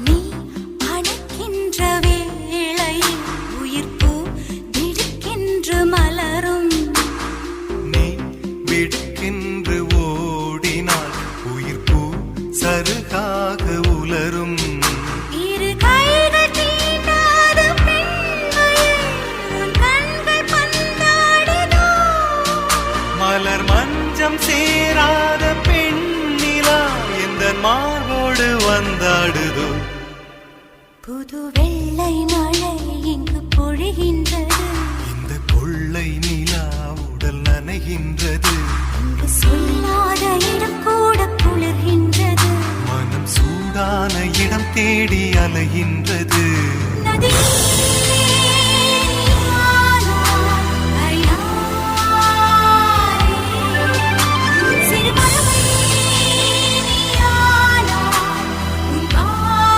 நீ அணைக்கின்ற வேளையில் உயிர்ப்பூ திடுக்கென்று மலரும். நீ விடுக்கென்று ஓடினால் உயிர்ப்பூ சருகாக உலரும். இரு கைகள் தீண்டாத பெண்மையில் உன் கண்கள் பந்தாடுதோ. மலர் மஞ்சம் சேராத பெண்ணிலா எந்த மார்போடு வந்தாடுதோ. புது வெள்ளை மழை இங்கு பொழிகின்றது. இந்த கொள்ளை நிலா உடல் நனைகின்றது. இங்கு சொல்லாத இடம் கூட குளிர்கின்றது. மனம் சூடான இடம் தேடி அலைகின்றது. நதி